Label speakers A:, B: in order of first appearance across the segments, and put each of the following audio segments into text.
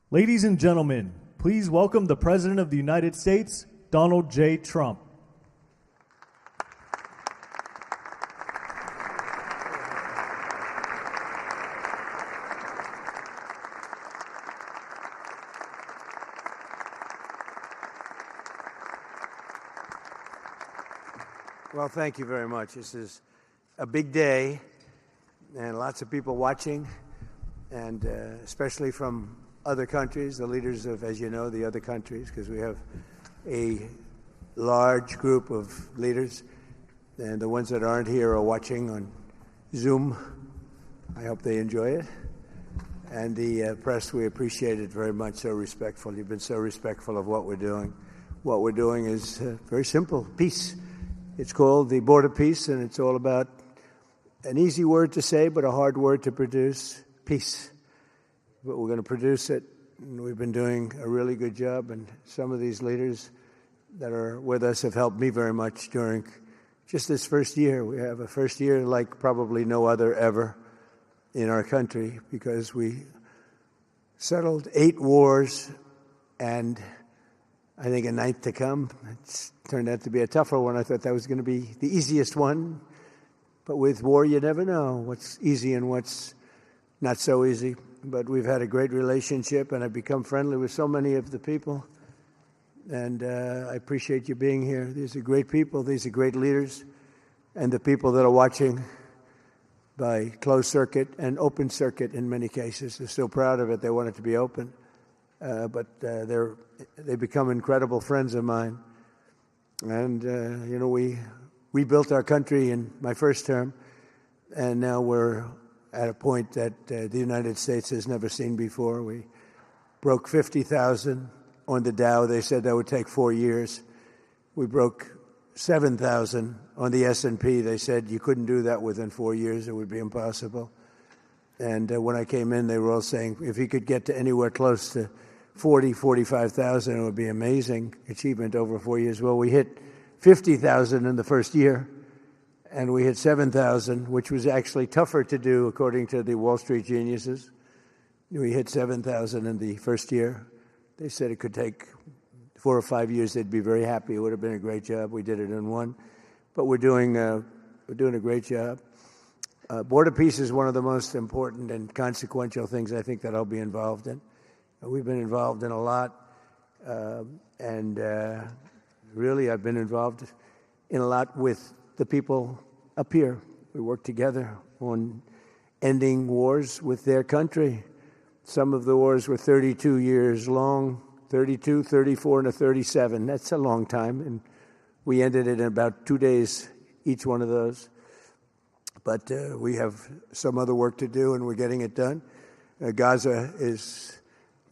A: Ladies and gentlemen, please welcome the President of the United States, Donald J. Trump.
B: Well, thank you very much. This is a big day, and lots of people watching, and especially from other countries, the leaders of, as you know, the other countries, because we have a large group of leaders, and the ones that aren't here are watching on Zoom. I hope they enjoy it. And the press, we appreciate it very much, so respectful. You've been so respectful of what we're doing. What we're doing is very simple, peace. It's called the Board of Peace, and it's all about an easy word to say, but a hard word to produce, peace. But we're going to produce it, and we've been doing a really good job, and some of these leaders that are with us have helped me very much during just this first year. We have a first year like probably no other ever in our country, because we settled 8 wars and I think a ninth to come. It's turned out to be a tougher one. I thought that was going to be the easiest one. But with war, you never know what's easy and what's not so easy. But we've had a great relationship, and I've become friendly with so many of the people. And I appreciate you being here. These are great people. These are great leaders. And the people that are watching by closed circuit and open circuit in many cases, they're so proud of it. They want it to be open. But they become incredible friends of mine. And, we rebuilt our country in my first term, and now we're at a point that the United States has never seen before. We broke 50,000 on the Dow. They said that would take 4 years. We broke 7,000 on the S&P. They said you couldn't do that within 4 years. It would be impossible. And when I came in, they were all saying if he could get to anywhere close to 45,000, it would be amazing achievement over 4 years. Well, we hit 50,000 in the first year, and we hit 7,000, which was actually tougher to do according to the Wall Street geniuses. We hit 7,000 in the first year. They said it could take 4 or 5 years. They'd be very happy. It would have been a great job. We did it in one, but we're doing a great job. Board of Peace is one of the most important and consequential things I think that I'll be involved in. We've been involved in a lot, and really I've been involved in a lot with the people up here. We work together on ending wars with their country. Some of the wars were 32 years long, 32, 34, and a 37. That's a long time, and we ended it in about 2 days, each one of those. But we have some other work to do, and we're getting it done. Gaza is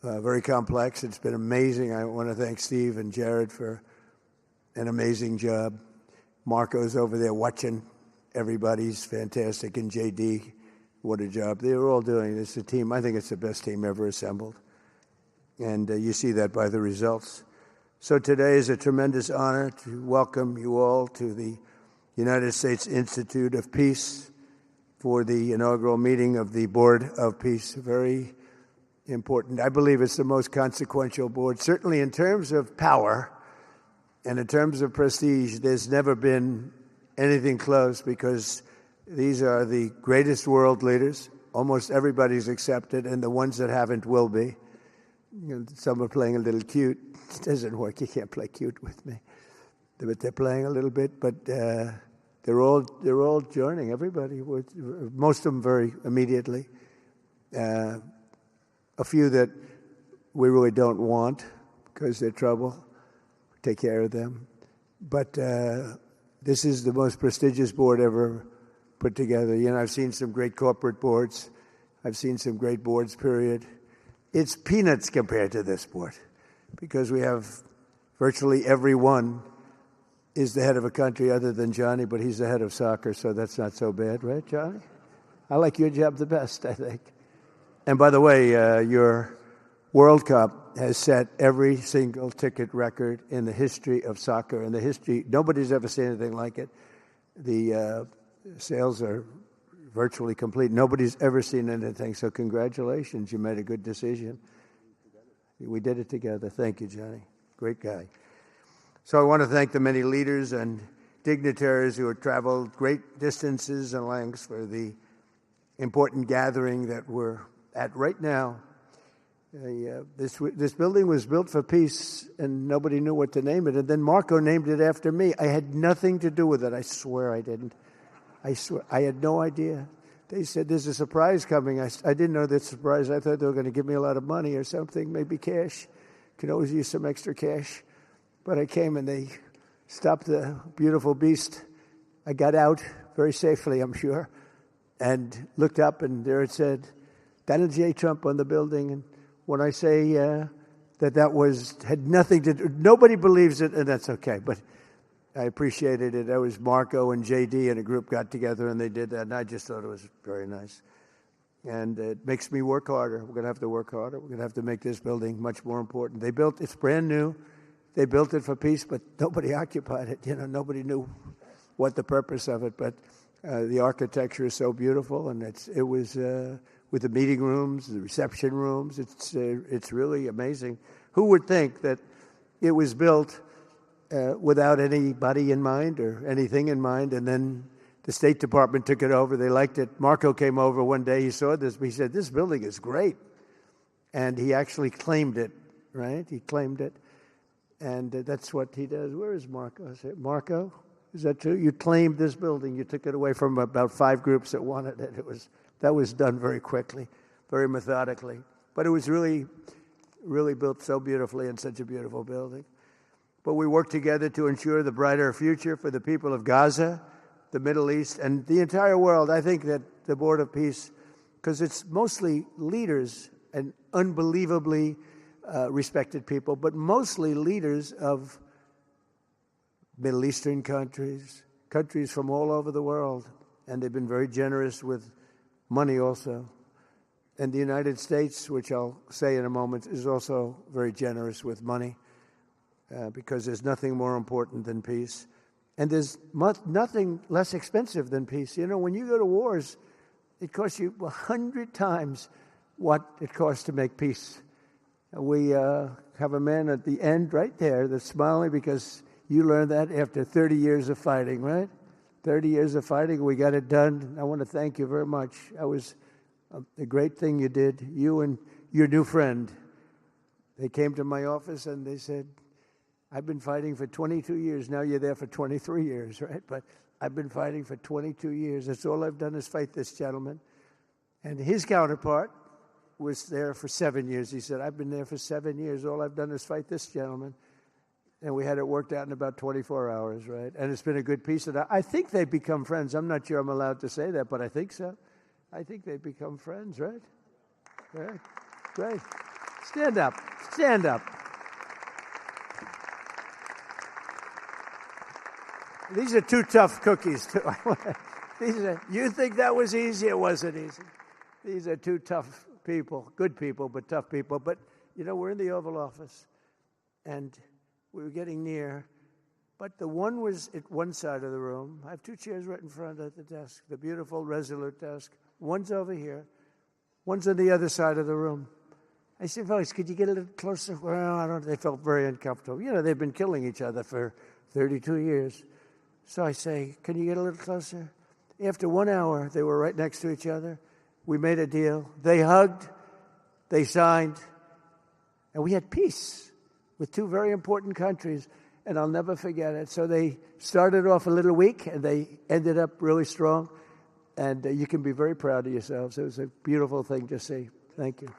B: very complex. It's been amazing. I want to thank Steve and Jared for an amazing job. Marco's over there watching. Everybody's fantastic. And JD, what a job. They were all doing. It's a team. I think it's the best team ever assembled. And you see that by the results. So today is a tremendous honor to welcome you all to the United States Institute of Peace for the inaugural meeting of the Board of Peace. Very important. I believe it's the most consequential board, certainly in terms of power and in terms of prestige. There's never been anything close, because these are the greatest world leaders. Almost everybody's accepted, and the ones that haven't will be. Some are playing a little cute. It doesn't work. You can't play cute with me. But they're playing a little bit, but they're all joining. Everybody, most of them very immediately. A few that we really don't want because they're trouble. Take care of them. But this is the most prestigious board ever put together. I've seen some great corporate boards. I've seen some great boards, period. It's peanuts compared to this board, because we have virtually everyone is the head of a country other than Johnny, but he's the head of soccer, so that's not so bad, right, Johnny? I like your job the best, I think. And by the way, your World Cup has set every single ticket record in the history of soccer. In the history, nobody's ever seen anything like it. The sales are virtually complete. Nobody's ever seen anything, so congratulations. You made a good decision. We did it together. Thank you, Johnny. Great guy. So I want to thank the many leaders and dignitaries who have traveled great distances and lengths for the important gathering that we're at right now. This building was built for peace, and nobody knew what to name it. And then Marco named it after me. I had nothing to do with it. I swear I didn't. I swear. I had no idea. They said, there's a surprise coming. I didn't know that surprise. I thought they were going to give me a lot of money or something, maybe cash. Could always use some extra cash. But I came, and they stopped the beautiful beast. I got out very safely, I'm sure, and looked up, and there it said, Donald J. Trump on the building. And when I say that had nothing to do, nobody believes it, and that's okay. But I appreciated it. That was Marco and JD and a group got together, and they did that, and I just thought it was very nice. And it makes me work harder. We're going to have to work harder. We're going to have to make this building much more important. It's brand new. They built it for peace, but nobody occupied it. Nobody knew what the purpose of it. But the architecture is so beautiful, and it was with the meeting rooms, the reception rooms. It's really amazing. Who would think that it was built without anybody in mind or anything in mind, and then the State Department took it over. They liked it. Marco came over one day. He saw this. He said, this building is great. And he actually claimed it, right? He claimed it. And that's what he does. Where is Marco? I said, Marco, is that true? You claimed this building. You took it away from about 5 groups that wanted it. That was done very quickly, very methodically. But it was really, really built so beautifully in such a beautiful building. But we worked together to ensure the brighter future for the people of Gaza, the Middle East, and the entire world. I think that the Board of Peace, because it's mostly leaders and unbelievably respected people, but mostly leaders of Middle Eastern countries, countries from all over the world, and they've been very generous with money also. And the United States, which I'll say in a moment, is also very generous with money because there's nothing more important than peace. And there's nothing less expensive than peace. When you go to wars, it costs you 100 times what it costs to make peace. We have a man at the end right there that's smiling because you learned that after 30 years of fighting, right? 30 years of fighting, we got it done. I want to thank you very much. That was a great thing you did. You and your new friend, they came to my office and they said, I've been fighting for 22 years. Now you're there for 23 years, right? But I've been fighting for 22 years. That's all I've done is fight this gentleman. And his counterpart was there for 7 years. He said, I've been there for 7 years. All I've done is fight this gentleman. And we had it worked out in about 24 hours, right? And it's been a good piece of that. I think they've become friends. I'm not sure I'm allowed to say that, but I think so. I think they've become friends, right? Right. Great. Stand up. Stand up. These are 2 tough cookies, too. You think that was easy? It wasn't easy. These are 2 tough people, good people, but tough people. But, we're in the Oval Office, and we were getting near. But the one was at one side of the room. I have 2 chairs right in front of the desk, the beautiful, resolute desk. One's over here. One's on the other side of the room. I said, fellas, could you get a little closer? Well, I don't. They felt very uncomfortable. They've been killing each other for 32 years. So I say, can you get a little closer? After 1 hour, they were right next to each other. We made a deal. They hugged. They signed. And we had peace with 2 very important countries. And I'll never forget it. So they started off a little weak, and they ended up really strong. And you can be very proud of yourselves. It was a beautiful thing to see. Thank you.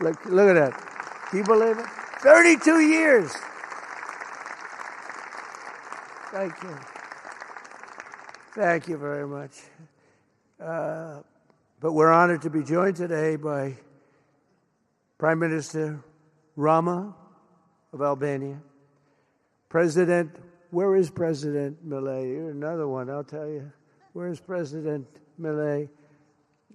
B: Look at that. Can you believe it? 32 years. Thank you. Thank you very much. But we're honored to be joined today by Prime Minister Rama of Albania. Where is President Milei? You're another one, I'll tell you. Where is President Milei?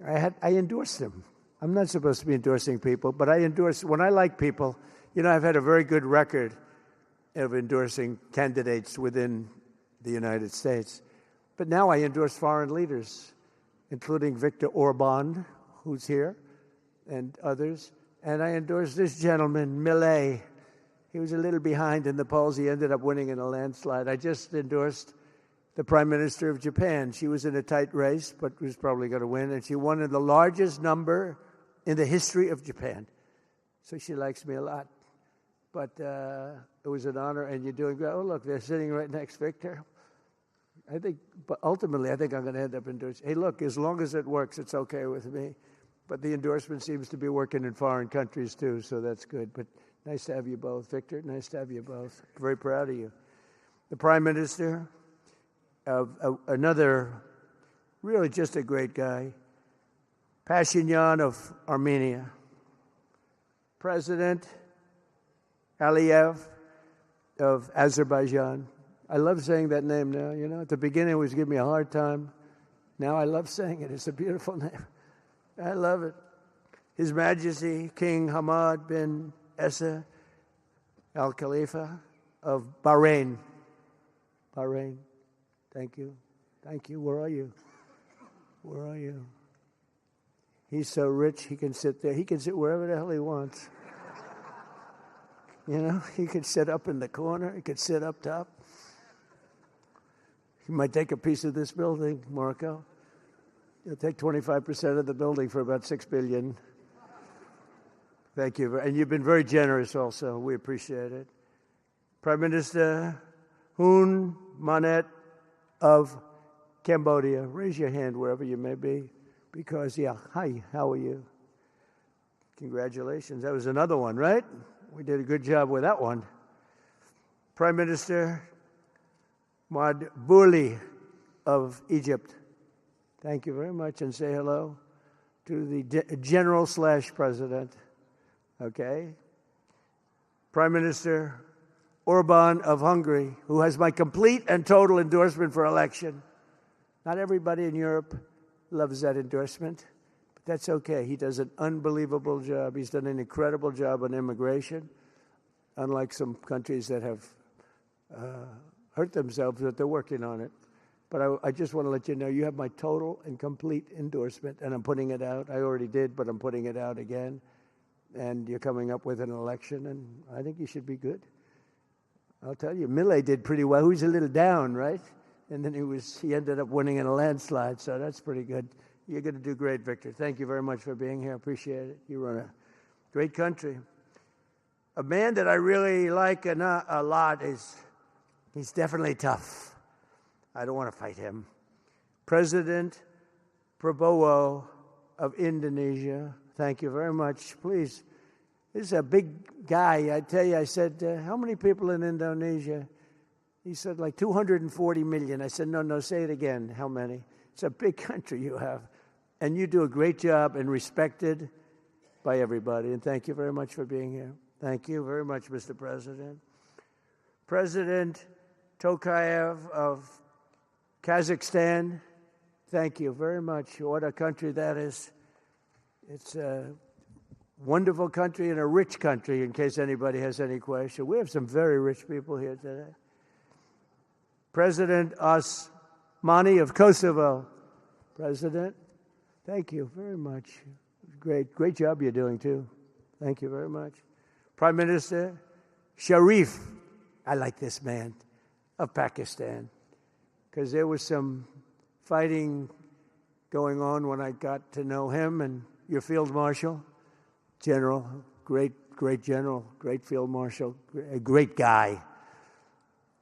B: I endorsed him. I'm not supposed to be endorsing people, but when I like people, I've had a very good record of endorsing candidates within the United States. But now I endorse foreign leaders, including Viktor Orban, who's here, and others. And I endorsed this gentleman, Millet. He was a little behind in the polls. He ended up winning in a landslide. I just endorsed the Prime Minister of Japan. She was in a tight race, but was probably going to win. And she won in the largest number in the history of Japan. So she likes me a lot. But it was an honor, and you're doing great. Oh, look, they're sitting right next, Victor. But ultimately, I think I'm going to end up endorsing. Hey, look, as long as it works, it's okay with me. But the endorsement seems to be working in foreign countries, too, so that's good. But nice to have you both, Victor. Nice to have you both. Very proud of you. The Prime Minister of another, really just a great guy, Pashinyan of Armenia. President Aliyev of Azerbaijan. I love saying that name now. You know, at the beginning it was giving me a hard time. Now I love saying it. It's a beautiful name. I love it. His Majesty King Hamad bin Isa Al Khalifa of Bahrain. Bahrain. Thank you. Thank you. Where are you? Where are you? He's so rich, he can sit there. He can sit wherever the hell he wants. You know, he could sit up in the corner. He could sit up top. He might take a piece of this building, Marco. He'll take 25% of the building for about $6 billion. Thank you. And you've been very generous also. We appreciate it. Prime Minister Hun Manet of Cambodia. Raise your hand wherever you may be. Because, hi, how are you? Congratulations. That was another one, right? We did a good job with that one. Prime Minister Madbouli of Egypt. Thank you very much, and say hello to the General/President. Okay. Prime Minister Orban of Hungary, who has my complete and total endorsement for election. Not everybody in Europe loves that endorsement. That's okay. He does an unbelievable job. He's done an incredible job on immigration, unlike some countries that have hurt themselves, that they're working on it. But I just want to let you know, you have my total and complete endorsement, and I'm putting it out. I already did, but I'm putting it out again. And you're coming up with an election, and I think you should be good. I'll tell you, Millet did pretty well. He was a little down, right? And then he ended up winning in a landslide, so that's pretty good. You're going to do great, Victor. Thank you very much for being here. Appreciate it. You run a great country. A man that I really like a lot he's definitely tough. I don't want to fight him. President Prabowo of Indonesia. Thank you very much. Please. This is a big guy. I tell you, I said, how many people in Indonesia? He said, like 240 million. I said, no, say it again. How many? It's a big country you have. And you do a great job and respected by everybody. And thank you very much for being here. Thank you very much, Mr. President. President Tokayev of Kazakhstan, thank you very much. What a country that is. It's a wonderful country and a rich country, in case anybody has any question. We have some very rich people here today. President Osmani of Kosovo. President, thank you very much. Great job you're doing, too. Thank you very much. Prime Minister Sharif, I like this man, of Pakistan, because there was some fighting going on when I got to know him, and your Field Marshal, General, great General, great Field Marshal, a great guy.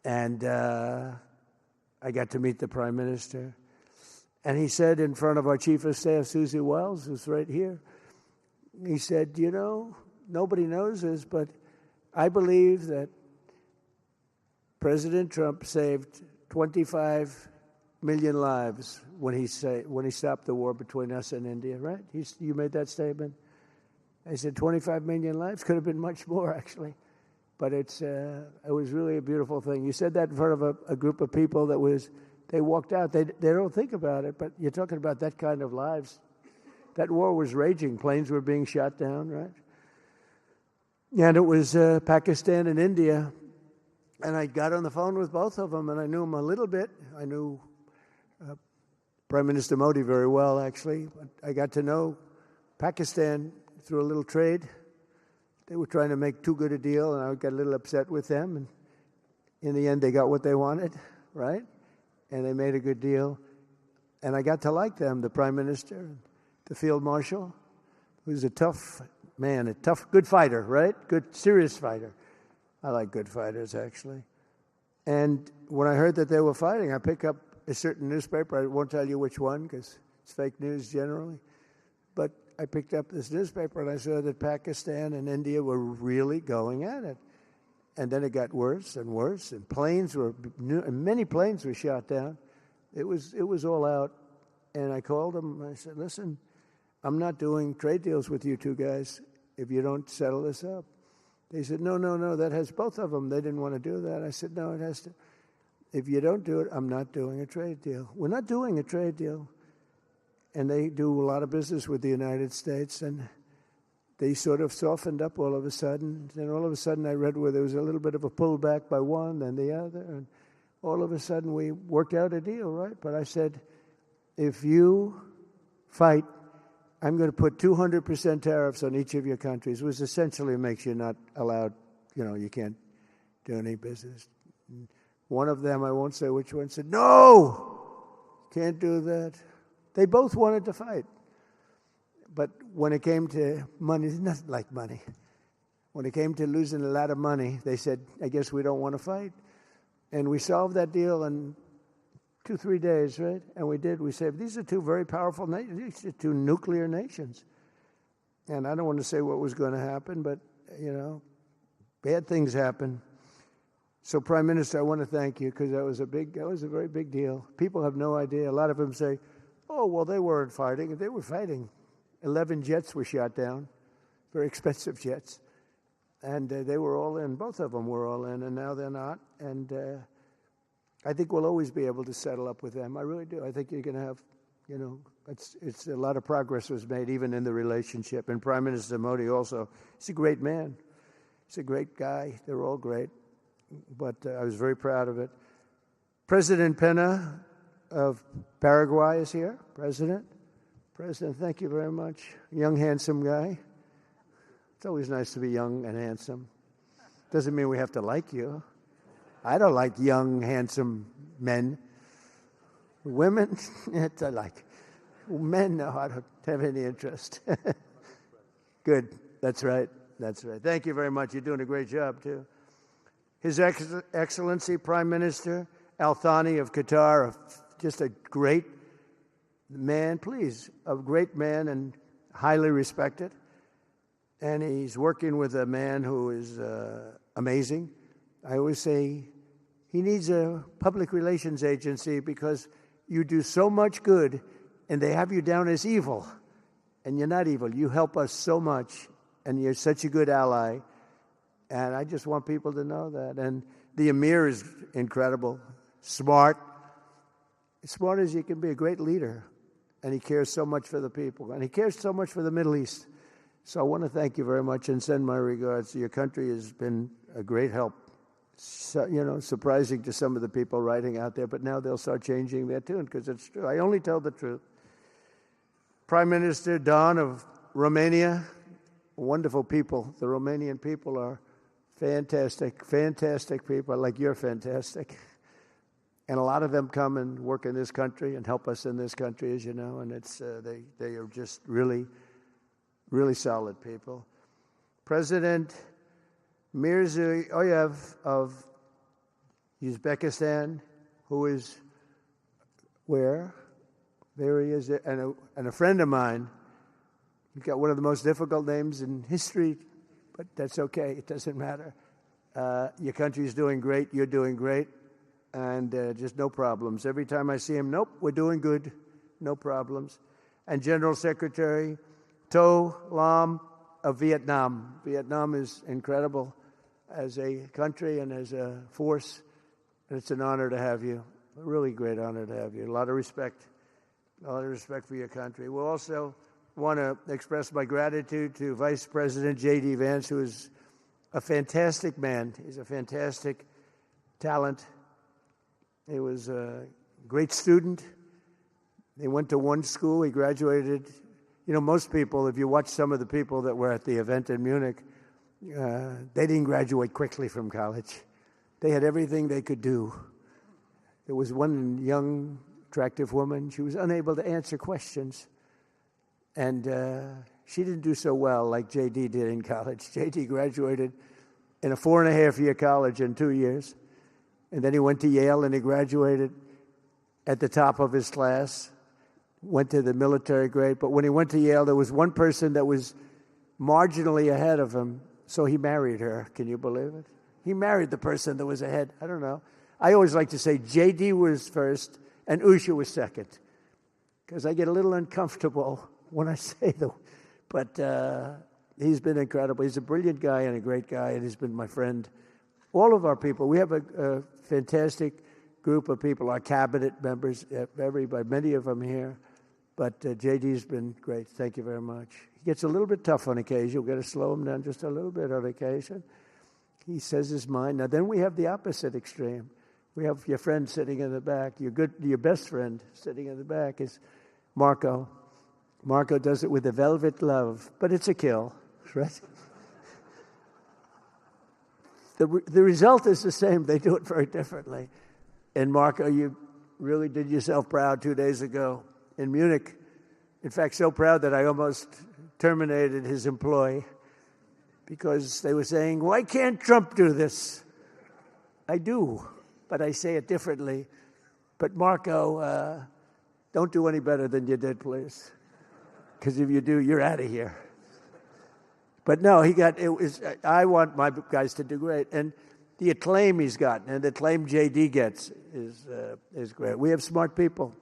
B: And I got to meet the Prime Minister. And he said in front of our Chief of Staff, Susie Wells, who's right here, he said, you know, nobody knows this, but I believe that President Trump saved 25 million lives when he stopped the war between us and India, right? You made that statement? I said 25 million lives? Could have been much more, actually. But it was really a beautiful thing. You said that in front of a group of people they walked out. They don't think about it, but you're talking about that kind of lives. That war was raging. Planes were being shot down, right? And it was Pakistan and India. And I got on the phone with both of them, and I knew them a little bit. I knew Prime Minister Modi very well, actually. But I got to know Pakistan through a little trade They were trying to make too good a deal, and I got a little upset with them. And in the end, they got what they wanted, right? And they made a good deal. And I got to like them, the prime minister, the field marshal, who's a tough man, a tough, good fighter, right? Good, serious fighter. I like good fighters, actually. And when I heard that they were fighting, I picked up a certain newspaper. I won't tell you which one because it's fake news generally. But I picked up this newspaper and I saw that Pakistan and India were really going at it. And then it got worse and worse, and many planes were shot down. It was all out. And I called them. I said, listen, I'm not doing trade deals with you two guys if you don't settle this up. They said, no, that has both of them. They didn't want to do that. I said, no, it has to. If you don't do it, I'm not doing a trade deal. We're not doing a trade deal. And they do a lot of business with the United States, and they sort of softened up all of a sudden. Then all of a sudden I read where there was a little bit of a pullback by one, then the other, and all of a sudden we worked out a deal, right? But I said, if you fight, I'm going to put 200% tariffs on each of your countries, which essentially makes you not allowed, you can't do any business. One of them, I won't say which one, said, no, can't do that. They both wanted to fight. But when it came to money, it's nothing like money. When it came to losing a lot of money, they said, I guess we don't want to fight. And we solved that deal in 2-3 days, right? And we did. We said, these are two very powerful nations. These are two nuclear nations. And I don't want to say what was going to happen, but, bad things happen. So, Prime Minister, I want to thank you because that was a very big deal. People have no idea. A lot of them say, oh, well, they weren't fighting. They were fighting. 11 jets were shot down, very expensive jets. And they were all in. Both of them were all in, and now they're not. And I think we'll always be able to settle up with them. I really do. I think you're going to have, it's a lot of progress was made even in the relationship. And Prime Minister Modi also, he's a great man. He's a great guy. They're all great. But I was very proud of it. President Pena of Paraguay is here. President, thank you very much. Young, handsome guy. It's always nice to be young and handsome. Doesn't mean we have to like you. I don't like young, handsome men. Women, I like. Men, no, I don't have any interest. Good. That's right. Thank you very much. You're doing a great job, too. His Excellency Prime Minister Al Thani of Qatar, just a great man, a great man and highly respected. And he's working with a man who is amazing. I always say he needs a public relations agency because you do so much good and they have you down as evil. And you're not evil. You help us so much and you're such a good ally. And I just want people to know that. And the Emir is incredible, smart. As smart as you can be, a great leader. And he cares so much for the people. And he cares so much for the Middle East. So I want to thank you very much and send my regards. Your country has been a great help. So, surprising to some of the people writing out there, but now they'll start changing their tune because it's true. I only tell the truth. Prime Minister Don of Romania, wonderful people. The Romanian people are fantastic people, like you're fantastic. And a lot of them come and work in this country and help us in this country, as you know, and it's they are just really, really solid people. President Mirziyoyev of Uzbekistan, who is where? There he is, and a friend of mine. He's got one of the most difficult names in history, but that's okay. It doesn't matter. Your country's doing great. You're doing great. And just no problems. Every time I see him, nope, we're doing good. No problems. And General Secretary To Lam of Vietnam. Vietnam is incredible as a country and as a force. And it's an honor to have you. A really great honor to have you. A lot of respect for your country. We'll also want to express my gratitude to Vice President J.D. Vance, who is a fantastic man. He's a fantastic talent. He was a great student. He went to one school. He graduated. Most people, if you watch some of the people that were at the event in Munich, They didn't graduate quickly from college. They had everything they could do. There was one young, attractive woman. She was unable to answer questions. And she didn't do so well like J.D. did in college. J.D. graduated in a 4.5-year college in 2 years. And then he went to Yale and he graduated at the top of his class, went to the military grade. But when he went to Yale, there was one person that was marginally ahead of him, so he married her. Can you believe it? He married the person that was ahead. I don't know. I always like to say J.D. was first and Usha was second, because I get a little uncomfortable when I say that. But he's been incredible. He's a brilliant guy and a great guy, and he's been my friend. All of our people, we have a fantastic group of people, our cabinet members, everybody, many of them here. But J.D.'s been great. Thank you very much. He gets a little bit tough on occasion. We've got to slow him down just a little bit on occasion. He says his mind. Now, then we have the opposite extreme. We have your friend sitting in the back. Your best friend sitting in the back is Marco. Marco does it with a velvet glove, but it's a kill, right? The result is the same. They do it very differently. And Marco, you really did yourself proud 2 days ago in Munich. In fact, so proud that I almost terminated his employ because they were saying, why can't Trump do this? I do, but I say it differently. But Marco, don't do any better than you did, please. Because if you do, you're out of here. But no, I want my guys to do great. And the acclaim he's gotten and the acclaim J.D. gets is great. We have smart people.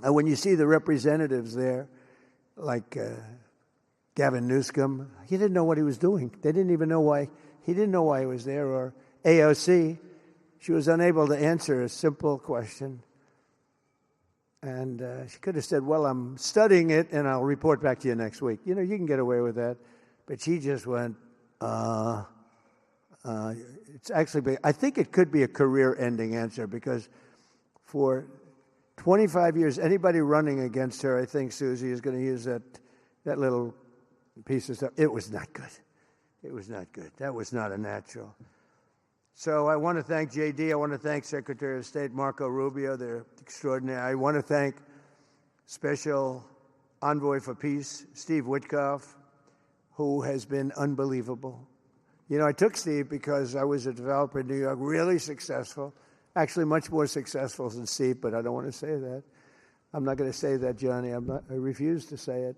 B: And when you see the representatives there, like Gavin Newsom, he didn't know what he was doing. They didn't even know why. He didn't know why he was there. Or AOC, she was unable to answer a simple question. And she could have said, well, I'm studying it, and I'll report back to you next week. You know, you can get away with that. But she just went, it's actually, I think it could be a career-ending answer, because for 25 years, anybody running against her, I think Susie is going to use that little piece of stuff. It was not good. It was not good. That was not a natural. So I want to thank J.D. I want to thank Secretary of State Marco Rubio. They're extraordinary. I want to thank Special Envoy for Peace, Steve Witkoff, who has been unbelievable. You know, I took Steve because I was a developer in New York, really successful, actually much more successful than Steve, but I don't want to say that. I'm not going to say that, Johnny. I refuse to say it.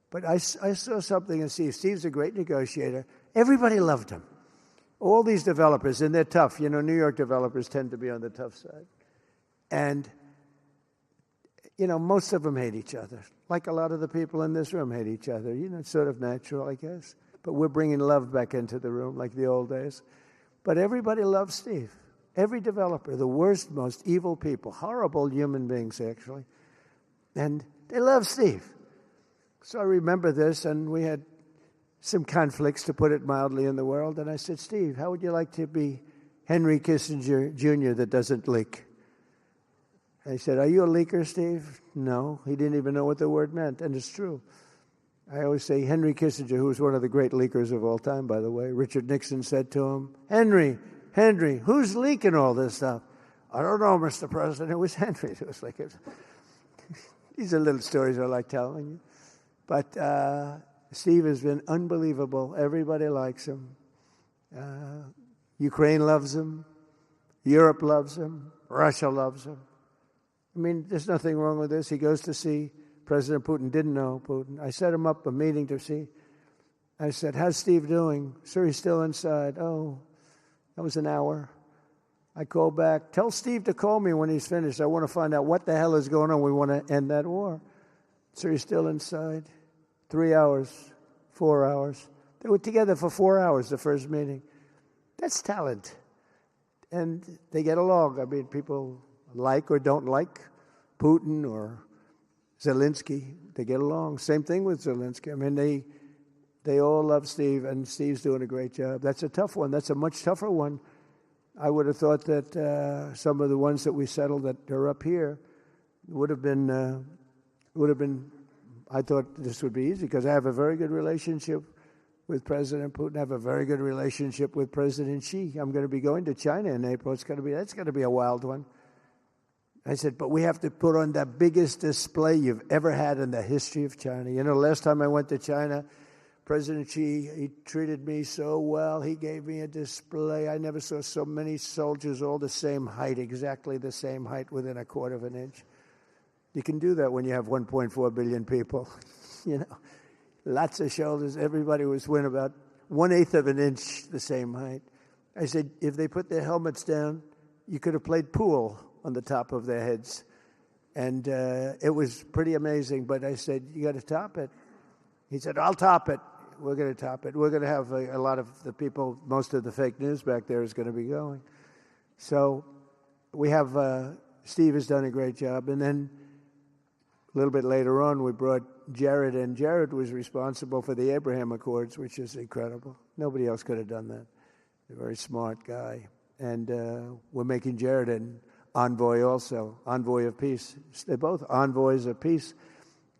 B: But I saw something in Steve. Steve's a great negotiator. Everybody loved him. All these developers, and they're tough. You know, New York developers tend to be on the tough side. And, you know, most of them hate each other. Like a lot of the people in this room hate each other. You know, it's sort of natural, I guess. But we're bringing love back into the room like the old days. But everybody loves Steve. Every developer, the worst, most evil people, horrible human beings, actually. And they love Steve. So I remember this, and we had some conflicts, to put it mildly, in the world. And I said, Steve, how would you like to be Henry Kissinger Jr. that doesn't leak? I said, are you a leaker, Steve? No. He didn't even know what the word meant, and it's true. I always say Henry Kissinger, who was one of the great leakers of all time, by the way. Richard Nixon said to him, Henry, who's leaking all this stuff? I don't know, Mr. President. It was Henry. It was like, these are little stories I like telling you. But Steve has been unbelievable. Everybody likes him. Ukraine loves him. Europe loves him. Russia loves him. I mean, there's nothing wrong with this. He goes to see President Putin. Didn't know Putin. I set him up a meeting to see. I said, how's Steve doing? Sir, he's still inside. Oh, that was an hour. I called back. Tell Steve to call me when he's finished. I want to find out what the hell is going on. We want to end that war. Sir, he's still inside. 3 hours, 4 hours. They were together for 4 hours, the first meeting. That's talent. And they get along. I mean, people like or don't like Putin or Zelensky. They get along. Same thing with Zelensky. I mean, they all love Steve, and Steve's doing a great job. That's a tough one. That's a much tougher one. I would have thought that some of the ones that we settled that are up here would have been. I thought this would be easy because I have a very good relationship with President Putin. I have a very good relationship with President Xi. I'm going to be going to China in April. That's going to be a wild one. I said, but we have to put on the biggest display you've ever had in the history of China. You know, last time I went to China, President Xi, he treated me so well. He gave me a display. I never saw so many soldiers all the same height, exactly the same height within a quarter of an inch. You can do that when you have 1.4 billion people. You know, lots of shoulders. Everybody was within about 1/8 of an inch the same height. I said, if they put their helmets down, you could have played pool on the top of their heads. And it was pretty amazing. But I said, you got to top it. He said, I'll top it. We're going to top it. We're going to have a lot of the people, most of the fake news back there is going to be going. So we have, Steve has done a great job. And then a little bit later on, we brought Jared in. Jared was responsible for the Abraham Accords, which is incredible. Nobody else could have done that. A very smart guy. And we're making Jared an envoy also, envoy of peace. They're both envoys of peace.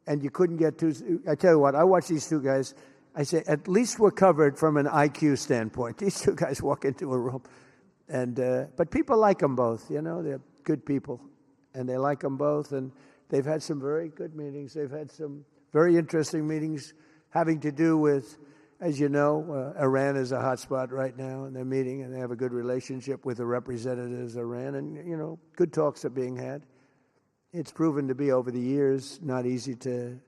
B: And you couldn't get two. I tell you what, I watch these two guys. I say, at least we're covered from an IQ standpoint. These two guys walk into a room. And but people like them both, you know. They're good people. And they like them both. And they've had some very good meetings. They've had some very interesting meetings having to do with, as you know, Iran is a hot spot right now. And they're meeting, and they have a good relationship with the representatives of Iran. And, you know, good talks are being had. It's proven to be, over the years, not easy to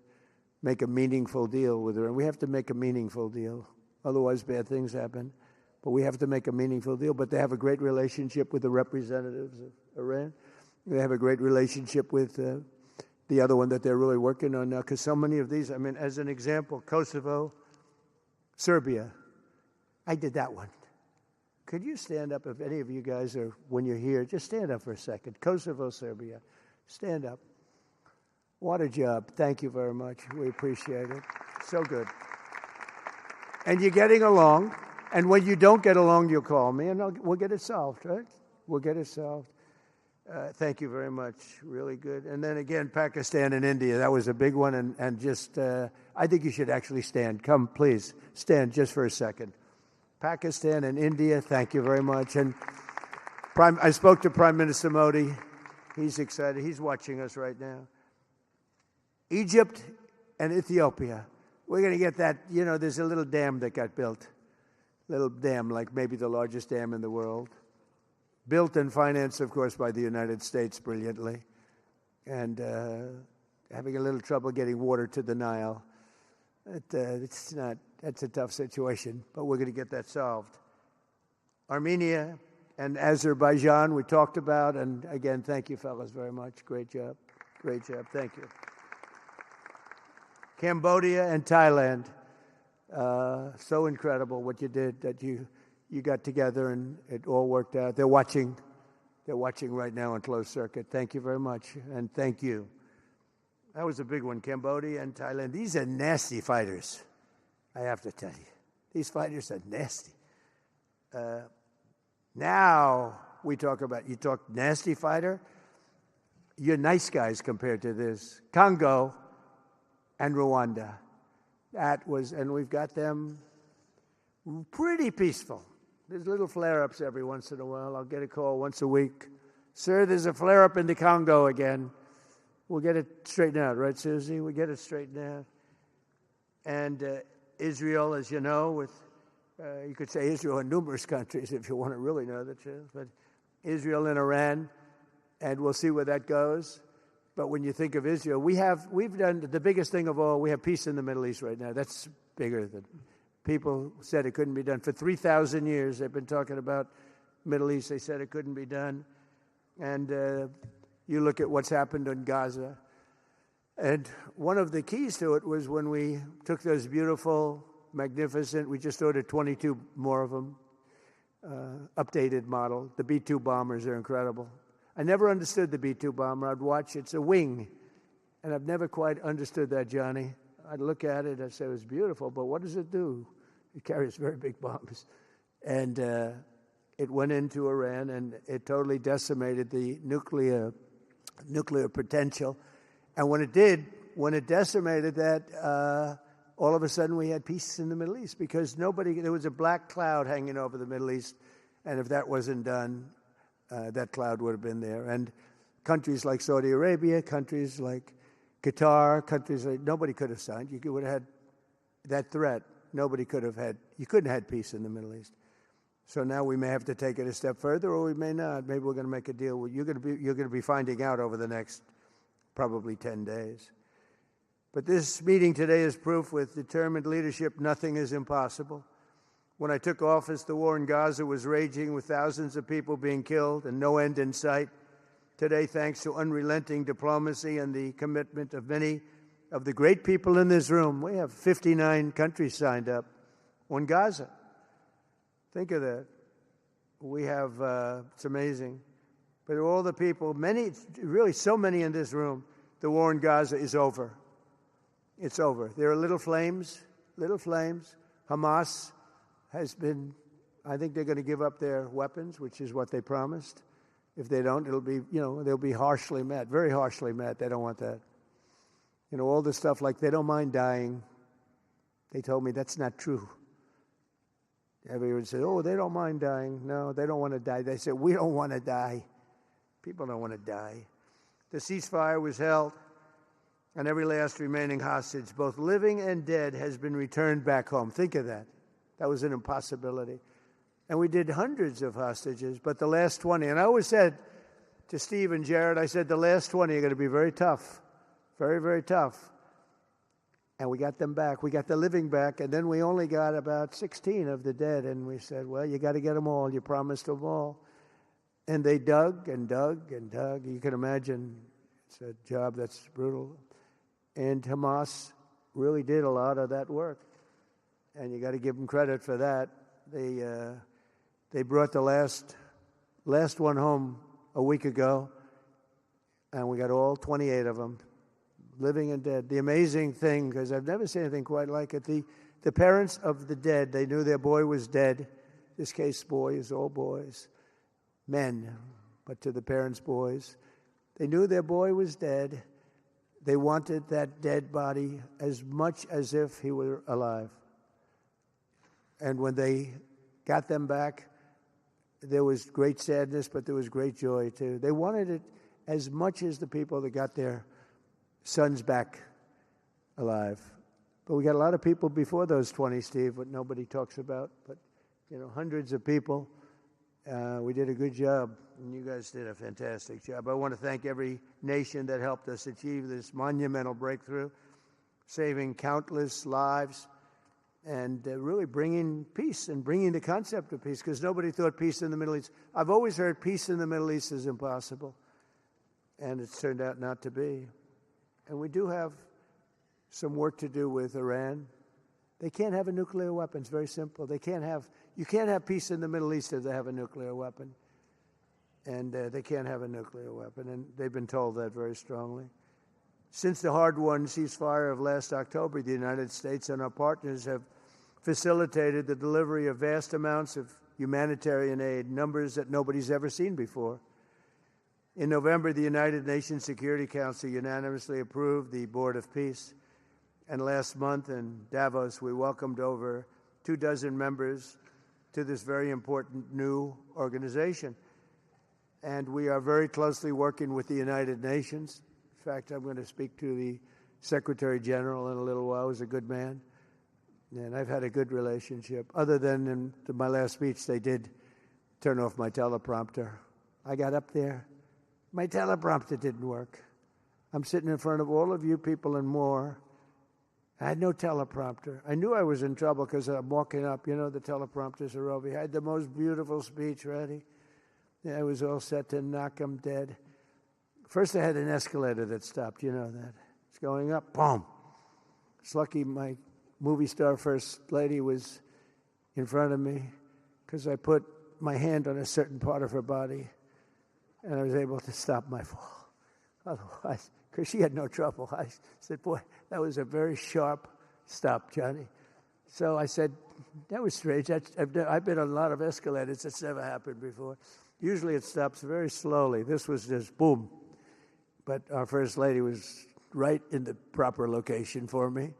B: make a meaningful deal with Iran. We have to make a meaningful deal. Otherwise, bad things happen. But we have to make a meaningful deal. But they have a great relationship with the representatives of Iran. They have a great relationship with the other one that they're really working on now. Because so many of these, I mean, as an example, Kosovo, Serbia. I did that one. Could you stand up, if any of you guys are, when you're here, just stand up for a second. Kosovo, Serbia. Stand up. What a job. Thank you very much. We appreciate it. So good. And you're getting along. And when you don't get along, you'll call me, and we'll get it solved, right? We'll get it solved. Thank you very much. Really good. And then again, Pakistan and India. That was a big one. And just, I think you should actually stand. Come, please. Stand just for a second. Pakistan and India, thank you very much. And I spoke to Prime Minister Modi. He's excited. He's watching us right now. Egypt and Ethiopia. We're going to get that. You know, there's a little dam that got built. Little dam, like maybe the largest dam in the world. Built and financed, of course, by the United States brilliantly. And having a little trouble getting water to the Nile. That's a tough situation, but we're going to get that solved. Armenia and Azerbaijan, we talked about. And again, thank you, fellas, very much. Great job. Great job. Thank you. Cambodia and Thailand. So incredible what you did, that you got together and it all worked out. They're watching right now on closed circuit. Thank you very much, and thank you. That was a big one, Cambodia and Thailand. These are nasty fighters, I have to tell you. These fighters are nasty. Now we talk about, you talk nasty fighter, you're nice guys compared to this. Congo and Rwanda. That was, and we've got them pretty peaceful. There's little flare-ups every once in a while. I'll get a call once a week. Sir, there's a flare-up in the Congo again. We'll get it straightened out, right, Susie? We'll get it straightened out. And Israel, as you know, with, you could say Israel in numerous countries if you want to really know the truth, but Israel and Iran, and we'll see where that goes. But when you think of Israel, we've done the biggest thing of all. We have peace in the Middle East right now. That's bigger than people said it couldn't be done. For 3,000 years, they've been talking about Middle East. They said it couldn't be done. And you look at what's happened in Gaza. And one of the keys to it was when we took those beautiful, magnificent, we just ordered 22 more of them, updated model. The B-2 bombers are incredible. I never understood the B-2 bomber. I'd watch, it's a wing. And I've never quite understood that, Johnny. I'd look at it, I'd say it was beautiful, but what does it do? It carries very big bombs. And it went into Iran, and it totally decimated the nuclear potential. And when it did, when it decimated that, all of a sudden we had peace in the Middle East because there was a black cloud hanging over the Middle East, and if that wasn't done, that cloud would have been there. And countries like Saudi Arabia, countries like Qatar, countries like, nobody could have signed. You would have had that threat. You couldn't have had peace in the Middle East. So now we may have to take it a step further, or we may not. Maybe we're going to make a deal. You're going to be finding out over the next probably 10 days. But this meeting today is proof with determined leadership, nothing is impossible. When I took office, the war in Gaza was raging with thousands of people being killed and no end in sight. Today, thanks to unrelenting diplomacy and the commitment of many of the great people in this room, we have 59 countries signed up on Gaza. Think of that. We have, it's amazing. But all the people, many, really so many in this room, the war in Gaza is over. It's over. There are little flames. Hamas has been, I think they're going to give up their weapons, which is what they promised. If they don't, it'll be, they'll be harshly met, very harshly met. They don't want that. All the stuff like they don't mind dying. They told me that's not true. Everyone said, oh, they don't mind dying. No, they don't want to die. They said, we don't want to die. People don't want to die. The ceasefire was held, and every last remaining hostage, both living and dead, has been returned back home. Think of that. That was an impossibility. And we did hundreds of hostages, but the last 20, and I always said to Steve and Jared, I said, the last 20 are going to be very tough, very, very tough. And we got them back. We got the living back, and then we only got about 16 of the dead, and we said, well, you got to get them all. You promised them all. And they dug and dug and dug. You can imagine it's a job that's brutal. And Hamas really did a lot of that work. And you got to give them credit for that. They brought the last one home a week ago, and we got all 28 of them, living and dead. The amazing thing, because I've never seen anything quite like it, the parents of the dead, they knew their boy was dead. This case, boys, all boys, men, but to the parents' boys. They knew their boy was dead. They wanted that dead body as much as if he were alive. And when they got them back, there was great sadness, but there was great joy, too. They wanted it as much as the people that got their sons back alive. But we got a lot of people before those 20, Steve, what nobody talks about. But, hundreds of people. We did a good job, and you guys did a fantastic job. I want to thank every nation that helped us achieve this monumental breakthrough, saving countless lives, and really bringing peace and bringing the concept of peace, because nobody thought peace in the Middle East. I've always heard peace in the Middle East is impossible, and it's turned out not to be. And we do have some work to do with Iran. They can't have a nuclear weapon. It's very simple. You can't have peace in the Middle East if they have a nuclear weapon. And they can't have a nuclear weapon, and they've been told that very strongly. Since the hard-won ceasefire of last October, the United States and our partners have facilitated the delivery of vast amounts of humanitarian aid, numbers that nobody's ever seen before. In November, the United Nations Security Council unanimously approved the Board of Peace. And last month in Davos, we welcomed over 24 members to this very important new organization. And we are very closely working with the United Nations. In fact, I'm going to speak to the Secretary General in a little while. He's a good man. And I've had a good relationship. Other than in my last speech, they did turn off my teleprompter. I got up there. My teleprompter didn't work. I'm sitting in front of all of you people and more. I had no teleprompter. I knew I was in trouble because I'm walking up. The teleprompters are over here. I had the most beautiful speech ready. I was all set to knock them dead. First, I had an escalator that stopped. You know that. It's going up. Boom. It's lucky my movie star first lady was in front of me because I put my hand on a certain part of her body, and I was able to stop my fall. Otherwise, because she had no trouble. I said, boy, that was a very sharp stop, Johnny. So I said, that was strange. I've been on a lot of escalators. It's never happened before. Usually it stops very slowly. This was just boom. But our First Lady was right in the proper location for me.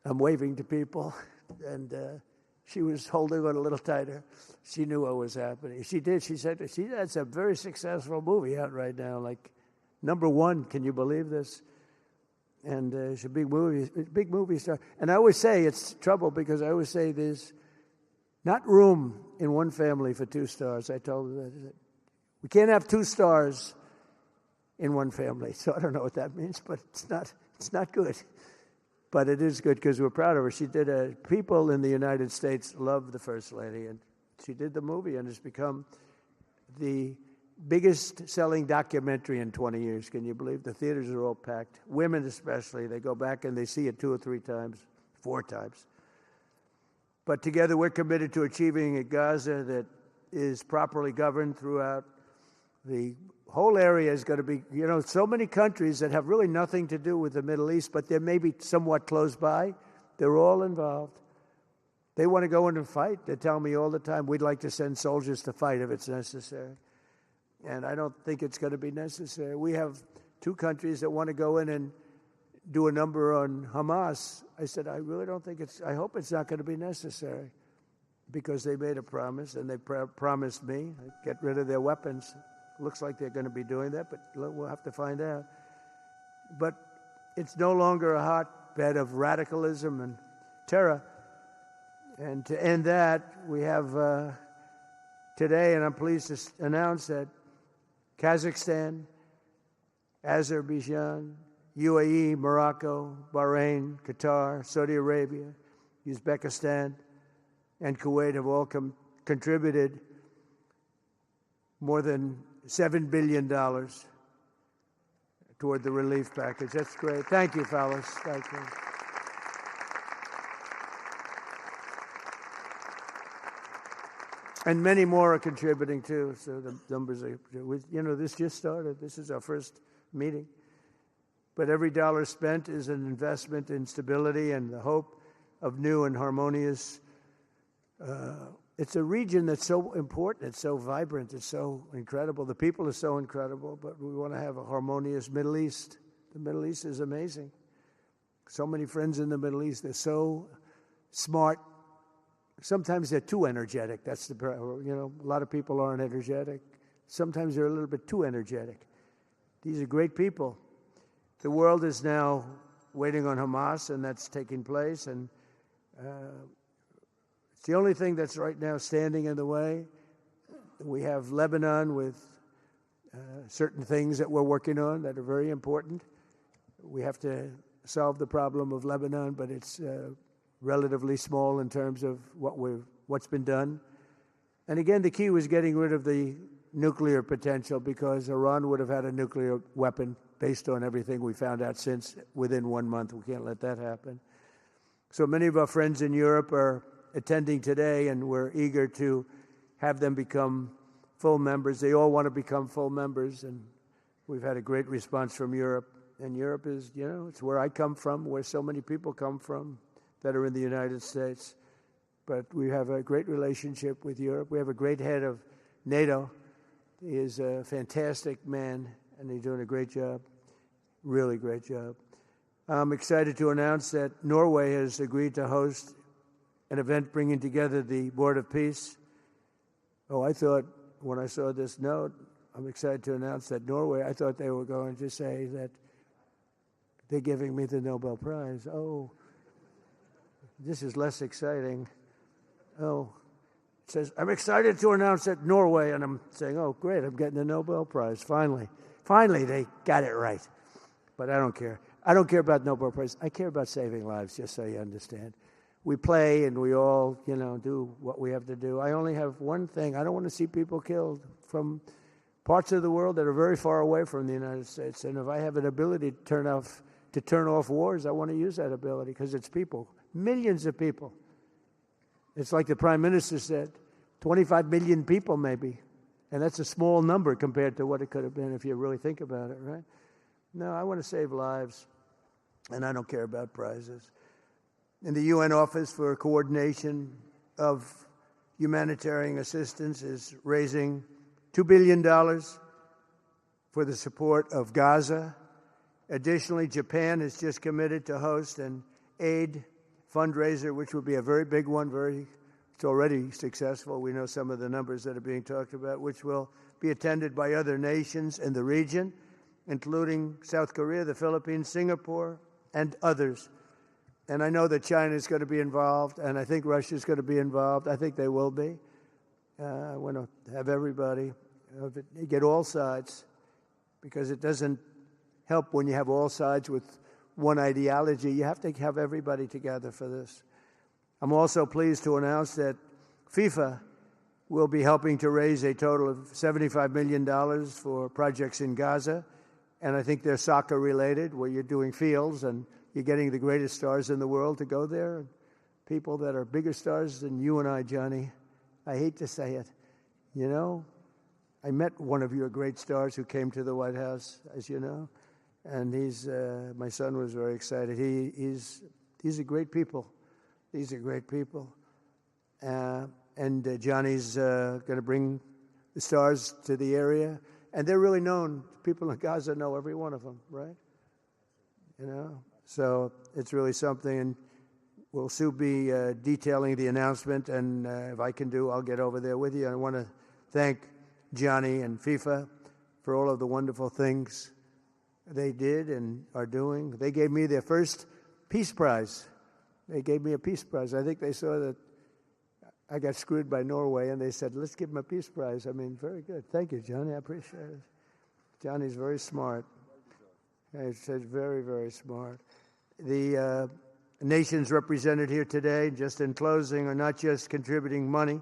B: I'm waving to people, and she was holding on a little tighter. She knew what was happening. She did. She said, that's a very successful movie out right now, like #1. Can you believe this? And it's a big movie star. And I always say it's trouble because I always say there's not room in one family for 2 stars. I told her that. We can't have 2 stars in one family. So I don't know what that means, but it's not good. But it is good because we're proud of her. She did people in the United States love the First Lady, and she did the movie, and it's become the biggest selling documentary in 20 years. Can you believe? The theaters are all packed. Women especially, they go back and they see it 2 or 3 times, 4 times. But together we're committed to achieving a Gaza that is properly governed throughout. The whole area is going to be, so many countries that have really nothing to do with the Middle East, but they're maybe somewhat close by. They're all involved. They want to go in and fight. They tell me all the time, we'd like to send soldiers to fight if it's necessary. And I don't think it's going to be necessary. We have 2 countries that want to go in and do a number on Hamas. I said, I really don't think I hope it's not going to be necessary, because they made a promise, and they promised me get rid of their weapons. Looks like they're going to be doing that, but we'll have to find out. But it's no longer a hotbed of radicalism and terror. And to end that, we have today, and I'm pleased to announce that Kazakhstan, Azerbaijan, UAE, Morocco, Bahrain, Qatar, Saudi Arabia, Uzbekistan, and Kuwait have all contributed more than $7 billion toward the relief package. That's great. Thank you, fellas. Thank you. And many more are contributing, too, so the numbers are, this just started. This is our first meeting. But every dollar spent is an investment in stability and the hope of new and harmonious. It's a region that's so important. It's so vibrant. It's so incredible. The people are so incredible, but we want to have a harmonious Middle East. The Middle East is amazing. So many friends in the Middle East. They're so smart. Sometimes they're too energetic. That's a lot of people aren't energetic. Sometimes they're a little bit too energetic. These are great people. The world is now waiting on Hamas, and that's taking place. And it's the only thing that's right now standing in the way. We have Lebanon with certain things that we're working on that are very important. We have to solve the problem of Lebanon, but it's relatively small in terms of what's been done. And again, the key was getting rid of the nuclear potential, because Iran would have had a nuclear weapon based on everything we found out since within 1 month. We can't let that happen. So many of our friends in Europe are attending today, and we're eager to have them become full members. They all want to become full members, and we've had a great response from Europe. And Europe is, it's where I come from, where so many people come from that are in the United States. But we have a great relationship with Europe. We have a great head of NATO. He is a fantastic man, and he's doing a great job, really great job. I'm excited to announce that Norway has agreed to host an event bringing together the Board of Peace. I thought when I saw this note, I'm excited to announce that Norway, I thought they were going to say that they're giving me the Nobel Prize. This is less exciting. It says, I'm excited to announce that Norway, and I'm saying, great, I'm getting the Nobel Prize, finally. Finally, they got it right. But I don't care. I don't care about Nobel Prize. I care about saving lives, just so you understand. We play and we all, do what we have to do. I only have one thing. I don't want to see people killed from parts of the world that are very far away from the United States. And if I have an ability to turn off wars, I want to use that ability, because it's people. Millions of people. It's like the Prime Minister said, 25 million people maybe. And that's a small number compared to what it could have been if you really think about it, right? No, I want to save lives, and I don't care about prizes. And the UN Office for Coordination of Humanitarian Assistance is raising $2 billion for the support of Gaza. Additionally, Japan has just committed to host an aid fundraiser, which will be a very big one. It's already successful. We know some of the numbers that are being talked about, which will be attended by other nations in the region, including South Korea, the Philippines, Singapore, and others. And I know that China is going to be involved, and I think Russia is going to be involved. I think they will be. I want to have everybody, get all sides, because it doesn't help when you have all sides with one ideology. You have to have everybody together for this. I'm also pleased to announce that FIFA will be helping to raise a total of $75 million for projects in Gaza. And I think they're soccer related, where you're doing fields and you're getting the greatest stars in the world to go there. People that are bigger stars than you and I, Johnny. I hate to say it. You know, I met one of your great stars who came to the White House, as you know. And my son was very excited. These are great people. These are great people. And Johnny's going to bring the stars to the area. And they're really known. People in Gaza know every one of them, right? You know? So it's really something. And we'll soon be detailing the announcement. And if I can I'll get over there with you. I want to thank Johnny and FIFA for all of the wonderful things they did and are doing. They gave me their first Peace Prize. They gave me a Peace Prize. I think they saw that I got screwed by Norway, and they said, let's give him a Peace Prize. I mean, very good. Thank you, Johnny. I appreciate it. Johnny's very smart. He said very, very smart. The nations represented here today, just in closing, are not just contributing money.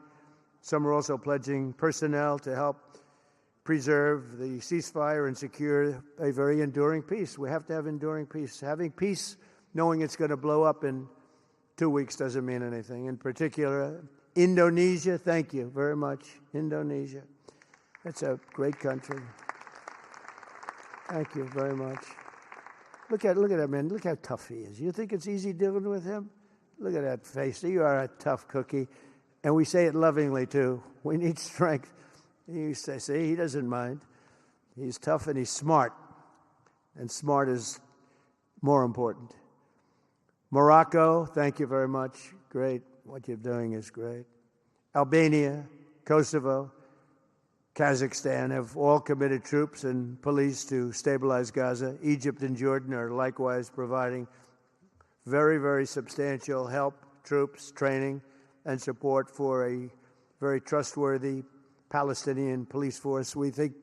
B: Some are also pledging personnel to help preserve the ceasefire and secure a very enduring peace. We have to have enduring peace. Having peace, knowing it's going to blow up in 2 weeks, doesn't mean anything. In particular, Indonesia, thank you very much. Indonesia. That's a great country. Thank you very much. Look at that man. Look how tough he is. You think it's easy dealing with him? Look at that face. You are a tough cookie. And we say it lovingly, too. We need strength. You say, see, he doesn't mind. He's tough and he's smart. And smart is more important. Morocco, thank you very much. Great. What you're doing is great. Albania, Kosovo, Kazakhstan have all committed troops and police to stabilize Gaza. Egypt and Jordan are likewise providing very, very substantial help, troops, training, and support for a very trustworthy Palestinian police force. We think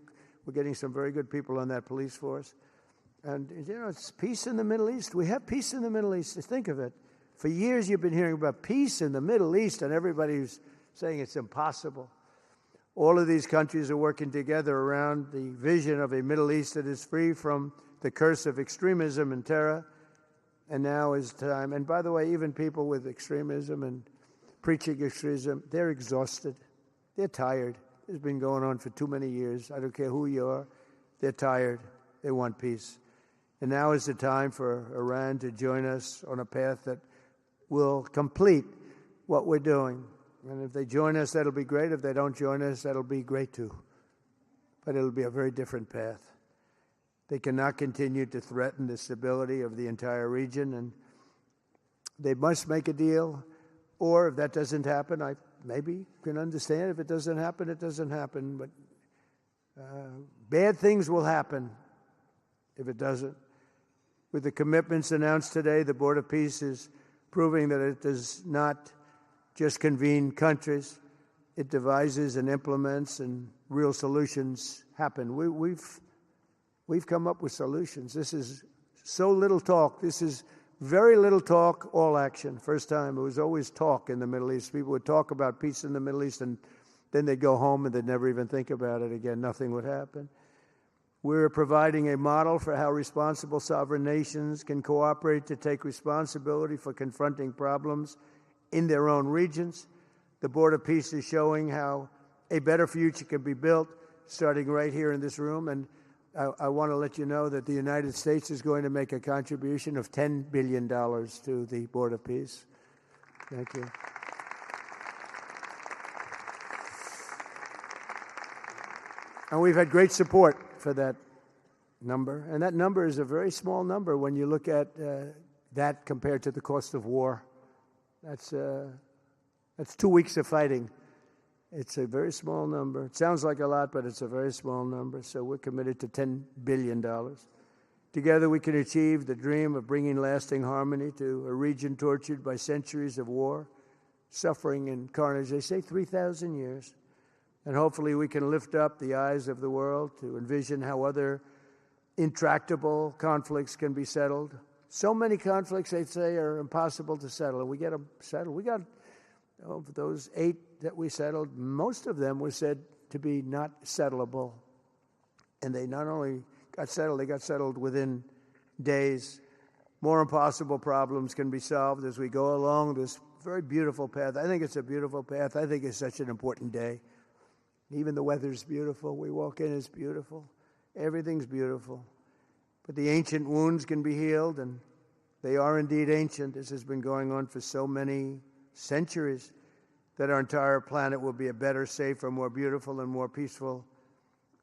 B: we're getting some very good people on that police force. And, you know, it's peace in the Middle East. We have peace in the Middle East. Think of it. For years you've been hearing about peace in the Middle East, and everybody's saying it's impossible. All of these countries are working together around the vision of a Middle East that is free from the curse of extremism and terror. And now is time. And by the way, even people with extremism and preaching extremism, they're exhausted. They're tired. It's been going on for too many years. I don't care who you are. They're tired. They want peace. And now is the time for Iran to join us on a path that will complete what we're doing. And if they join us, that'll be great. If they don't join us, that'll be great too. But it'll be a very different path. They cannot continue to threaten the stability of the entire region, and they must make a deal. Or if that doesn't happen, I maybe can understand. If it doesn't happen, it doesn't happen. But bad things will happen if it doesn't. With the commitments announced today, the Board of Peace is proving that it does not just convene countries. It devises and implements, and real solutions happen. We've come up with solutions. This is so little talk. This is very little talk, all action. First time, it was always talk in the Middle East. People would talk about peace in the Middle East, and then they'd go home and they'd never even think about it again. Nothing would happen. We're providing a model for how responsible sovereign nations can cooperate to take responsibility for confronting problems in their own regions. The Board of Peace is showing how a better future can be built, starting right here in this room. And I want to let you know that the United States is going to make a contribution of $10 billion to the Board of Peace. Thank you. And we've had great support for that number. And that number is a very small number when you look at that compared to the cost of war. That's 2 weeks of fighting. It's a very small number. It sounds like a lot, but it's a very small number. So we're committed to $10 billion. Together we can achieve the dream of bringing lasting harmony to a region tortured by centuries of war, suffering, and carnage. They say 3,000 years. And hopefully we can lift up the eyes of the world to envision how other intractable conflicts can be settled. So many conflicts, they say, are impossible to settle, and we get them settled. We got, of those 8 that we settled, most of them were said to be not settleable. And they not only got settled, they got settled within days. More impossible problems can be solved as we go along this very beautiful path. I think it's a beautiful path. I think it's such an important day. Even the weather's beautiful. We walk in, it's beautiful. Everything's beautiful. But the ancient wounds can be healed, and they are indeed ancient. This has been going on for so many centuries that our entire planet will be a better, safer, more beautiful, and more peaceful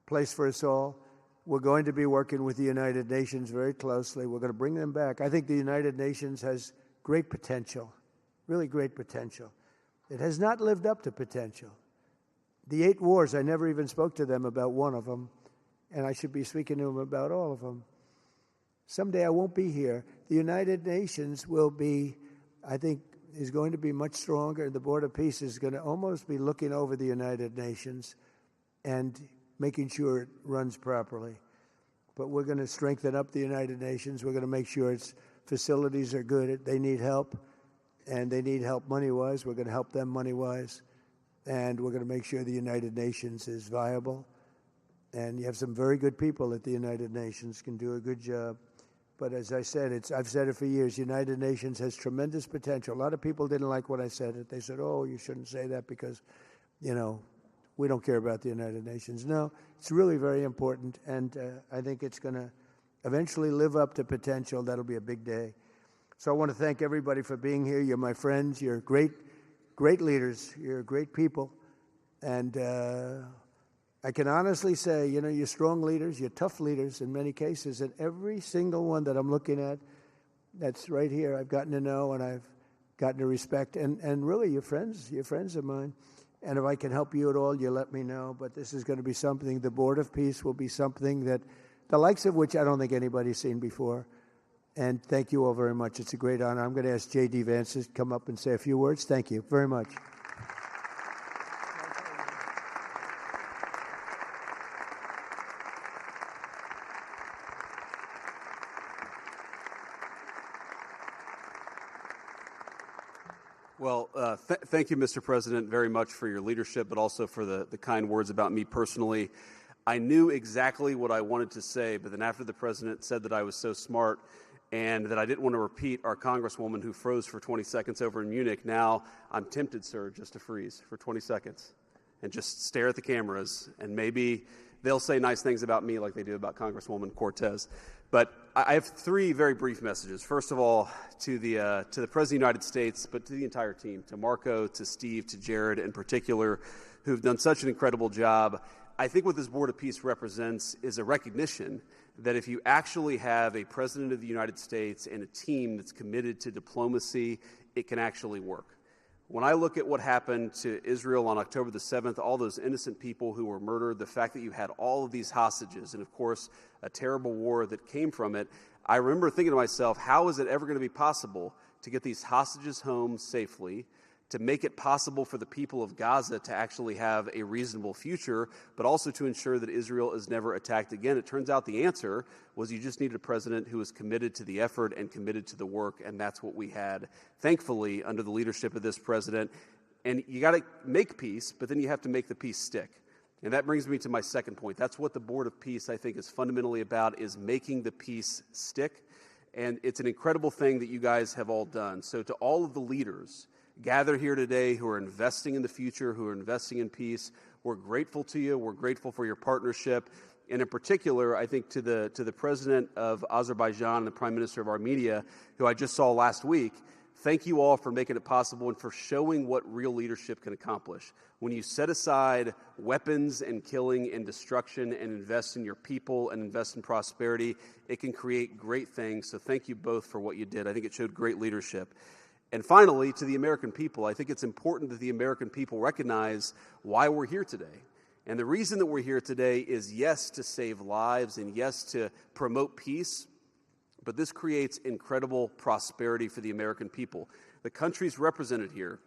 B: place for us all. We're going to be working with the United Nations very closely. We're going to bring them back. I think the United Nations has great potential, really great potential. It has not lived up to potential. The 8 wars, I never even spoke to them about one of them, and I should be speaking to them about all of them. Someday I won't be here. The United Nations will be, I think, is going to be much stronger. The Board of Peace is going to almost be looking over the United Nations and making sure it runs properly. But we're going to strengthen up the United Nations. We're going to make sure its facilities are good. They need help, and they need help money-wise. We're going to help them money-wise. And we're going to make sure the United Nations is viable. And you have some very good people at the United Nations, can do a good job. But as I said, I've said it for years, United Nations has tremendous potential. A lot of people didn't like what I said. They said, oh, you shouldn't say that because, we don't care about the United Nations. No, it's really very important, and I think it's going to eventually live up to potential. That'll be a big day. So I want to thank everybody for being here. You're my friends. You're great leaders. You're great people. And I can honestly say, you're strong leaders. You're tough leaders in many cases. And every single one that I'm looking at that's right here, I've gotten to know and I've gotten to respect. And really, you're friends of mine. And if I can help you at all, you let me know. But this is going to be something, the Board of Peace will be something that the likes of which I don't think anybody's seen before. And thank you all very much. It's a great honor. I'm going to ask J.D. Vance to come up and say a few words. Thank you very much.
C: Well, thank you, Mr. President, very much for your leadership, but also for the kind words about me personally. I knew exactly what I wanted to say, but then after the President said that I was so smart and that I didn't want to repeat our Congresswoman who froze for 20 seconds over in Munich, now I'm tempted, sir, just to freeze for 20 seconds and just stare at the cameras, and maybe they'll say nice things about me like they do about Congresswoman Cortez. But I have 3 very brief messages. First of all, to the President of the United States, but to the entire team, to Marco, to Steve, to Jared in particular, who've done such an incredible job. I think what this Board of Peace represents is a recognition that if you actually have a President of the United States and a team that's committed to diplomacy, it can actually work. When I look at what happened to Israel on October the 7th, all those innocent people who were murdered, the fact that you had all of these hostages, and of course, a terrible war that came from it, I remember thinking to myself, how is it ever going to be possible to get these hostages home safely, to make it possible for the people of Gaza to actually have a reasonable future, but also to ensure that Israel is never attacked again? It turns out the answer was you just needed a president who was committed to the effort and committed to the work, and that's what we had, thankfully, under the leadership of this president. And you got to make peace, but then you have to make the peace stick. And that brings me to my second point. That's what the Board of Peace, I think, is fundamentally about, is making the peace stick. And it's an incredible thing that you guys have all done. So to all of the leaders gathered here today who are investing in the future, who are investing in peace, we're grateful to you. We're grateful for your partnership. And in particular, I think to the President of Azerbaijan and the Prime Minister of Armenia, who I just saw last week, thank you all for making it possible and for showing what real leadership can accomplish. When you set aside weapons and killing and destruction and invest in your people and invest in prosperity, it can create great things. So thank you both for what you did. I think it showed great leadership. And finally, to the American people, I think it's important that the American people recognize why we're here today. And the reason that we're here today is, yes, to save lives and yes, to promote peace, but this creates incredible prosperity for the American people. The countries represented here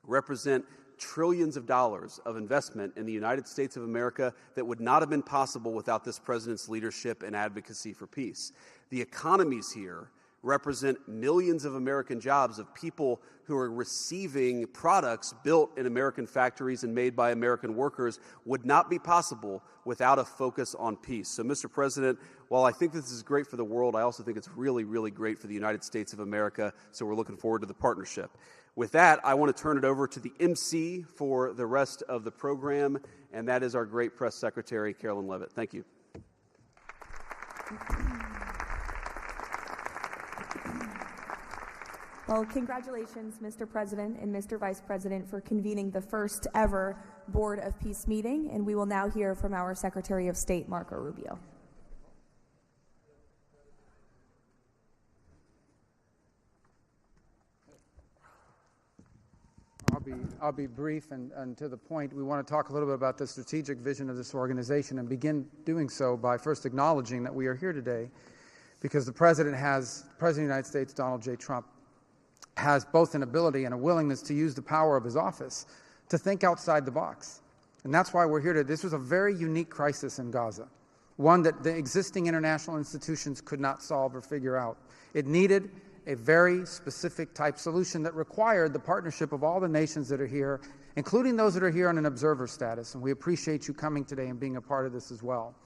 C: represent trillions of dollars of investment in the United States of America that would not have been possible without this president's leadership and advocacy for peace. The economies here represent millions of American jobs of people who are receiving products built in American factories and made by American workers would not be possible without a focus on peace. So, Mr. President, while I think this is great for the world, I also think it's really, really great for the United States of America, so we're looking forward to the partnership. With that, I want to turn it over to the MC for the rest of the program, and that is our great press secretary, Carolyn Levitt. Thank you.
D: Well, congratulations, Mr. President and Mr. Vice President, for convening the first ever Board of Peace meeting, and we will now hear from our Secretary of State, Marco Rubio.
E: I'll be brief and to the point. We want to talk a little bit about the strategic vision of this organization and begin doing so by first acknowledging that we are here today because the President of the United States, Donald J. Trump, has both an ability and a willingness to use the power of his office to think outside the box. And that's why we're here today. This was a very unique crisis in Gaza, one that the existing international institutions could not solve or figure out. It needed a very specific type solution that required the partnership of all the nations that are here, including those that are here on an observer status. And we appreciate you coming today and being a part of this as well.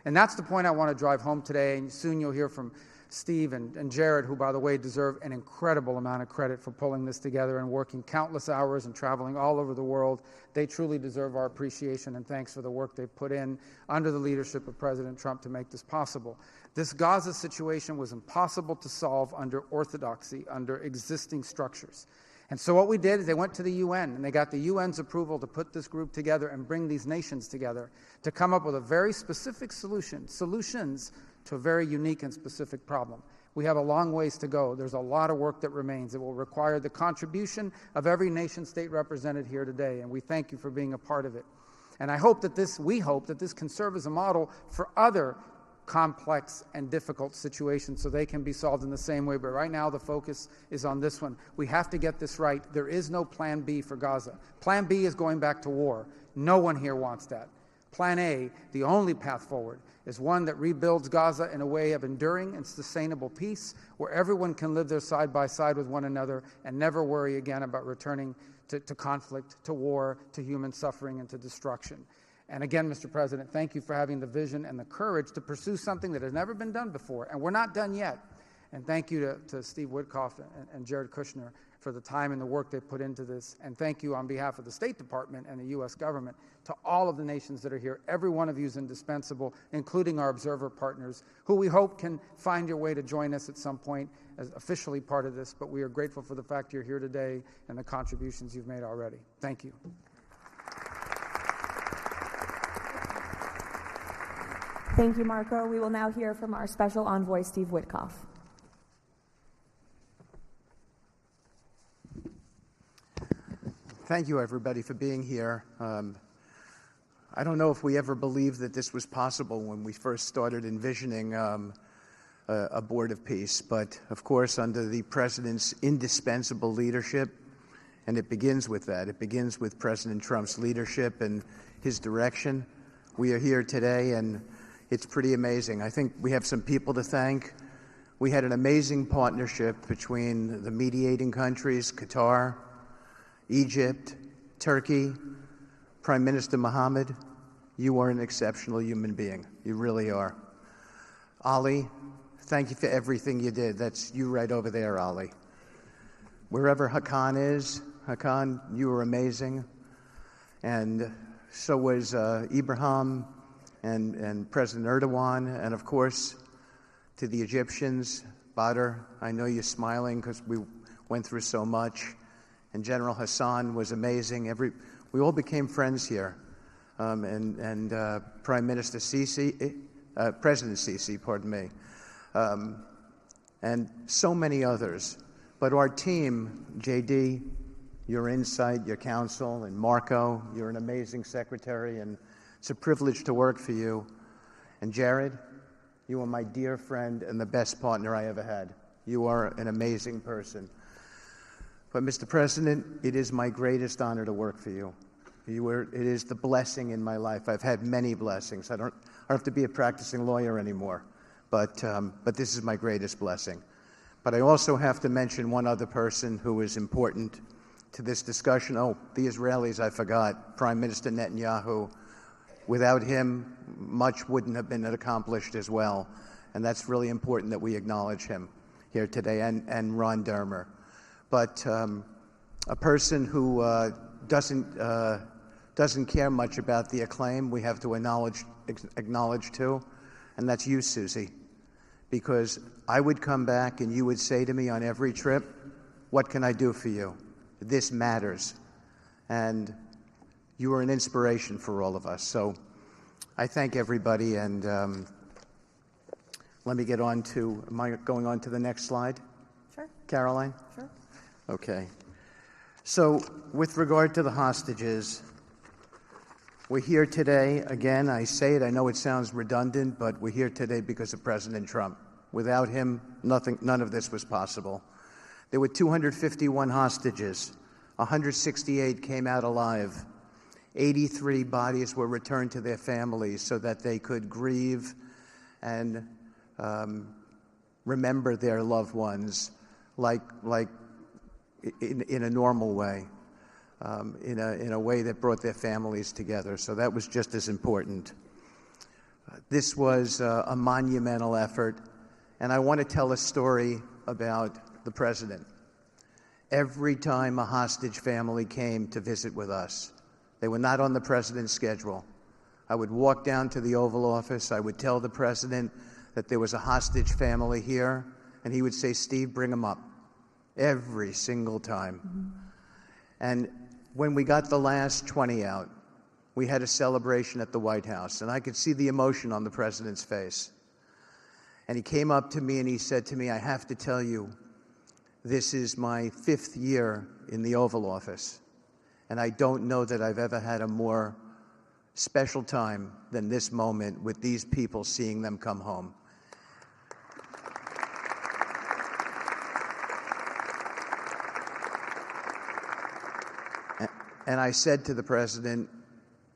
E: And that's the point I want to drive home today. And soon you'll hear from Steve and Jared, who, by the way, deserve an incredible amount of credit for pulling this together and working countless hours and traveling all over the world. They truly deserve our appreciation and thanks for the work they've put in under the leadership of President Trump to make this possible. This Gaza situation was impossible to solve under orthodoxy, under existing structures. And so what we did is they went to the UN, and they got the UN's approval to put this group together and bring these nations together to come up with a very specific solutions to a very unique and specific problem. We have a long ways to go. There's a lot of work that remains. It will require the contribution of every nation state represented here today, and we thank you for being a part of it. And we hope that this can serve as a model for other complex and difficult situations so they can be solved in the same way. But right now the focus is on this one. We have to get this right. There is no plan B for Gaza. Plan B is going back to war. No one here wants that. Plan A, the only path forward, is one that rebuilds Gaza in a way of enduring and sustainable peace where everyone can live there side by side with one another and never worry again about returning to conflict, to war, to human suffering, and to destruction. And again, Mr. President, thank you for having the vision and the courage to pursue something that has never been done before, and we're not done yet. And thank you to Steve Witkoff and Jared Kushner for the time and the work they put into this. And thank you on behalf of the State Department and the U.S. government to all of the nations that are here. Every one of you is indispensable, including our observer partners, who we hope can find your way to join us at some point as officially part of this. But we are grateful for the fact you're here today and the contributions you've made already. Thank you.
D: Thank you, Marco. We will now hear from our special envoy, Steve Witkoff.
B: Thank you, everybody, for being here. I don't know if we ever believed that this was possible when we first started envisioning a board of peace, but of course, under the president's indispensable leadership, and it begins with that. It begins with President Trump's leadership and his direction. We are here today, and it's pretty amazing. I think we have some people to thank. We had an amazing partnership between the mediating countries, Qatar, Egypt, Turkey, Prime Minister Mohammed. You are an exceptional human being. You really are. Ali, thank you for everything you did. That's you right over there, Ali. Wherever Hakan is, Hakan, you were amazing. And so was Ibrahim and President Erdogan, and of course, to the Egyptians, Badr, I know you're smiling because we went through so much, and General Hassan was amazing. We all became friends here, and Prime Minister Sisi, President Sisi, pardon me, and so many others. But our team, JD, your insight, your counsel, and Marco, you're an amazing secretary, and it's a privilege to work for you. And Jared, you are my dear friend and the best partner I ever had. You are an amazing person. But Mr. President, it is my greatest honor to work for you. It is the blessing in my life. I've had many blessings. I don't have to be a practicing lawyer anymore, but this is my greatest blessing. But I also have to mention one other person who is important to this discussion. Oh, the Israelis, I forgot. Prime Minister Netanyahu. Without him, much wouldn't have been accomplished as well. And that's really important that we acknowledge him here today, and Ron Dermer. But a person who doesn't care much about the acclaim, we have to acknowledge too, and that's you, Susie. Because I would come back and you would say to me on every trip, what can I do for you? This matters. And you are an inspiration for all of us. So I thank everybody, and let me get on to, am I going on to the next slide?
D: Sure.
B: Caroline?
D: Sure.
B: Okay. So with regard to the hostages, we're here today, again, I say it, I know it sounds redundant, but we're here today because of President Trump. Without him, none of this was possible. There were 251 hostages. 168 came out alive. 83 bodies were returned to their families so that they could grieve and remember their loved ones like in a normal way, in a way that brought their families together. So that was just as important. This was a monumental effort, and I want to tell a story about the president. Every time a hostage family came to visit with us, they were not on the president's schedule. I would walk down to the Oval Office, I would tell the president that there was a hostage family here, and he would say, Steve, bring them up. Every single time. Mm-hmm. And when we got the last 20 out, we had a celebration at the White House, and I could see the emotion on the president's face. And he came up to me and he said to me, I have to tell you, this is my 5th year in the Oval Office, and I don't know that I've ever had a more special time than this moment with these people, seeing them come home. And I said to the president,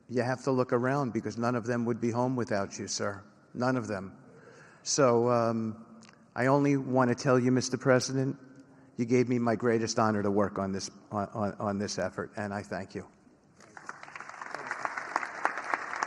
B: you have to look around because none of them would be home without you, sir. None of them. So I only want to tell you, Mr. President, you gave me my greatest honor to work on this effort, and I thank you.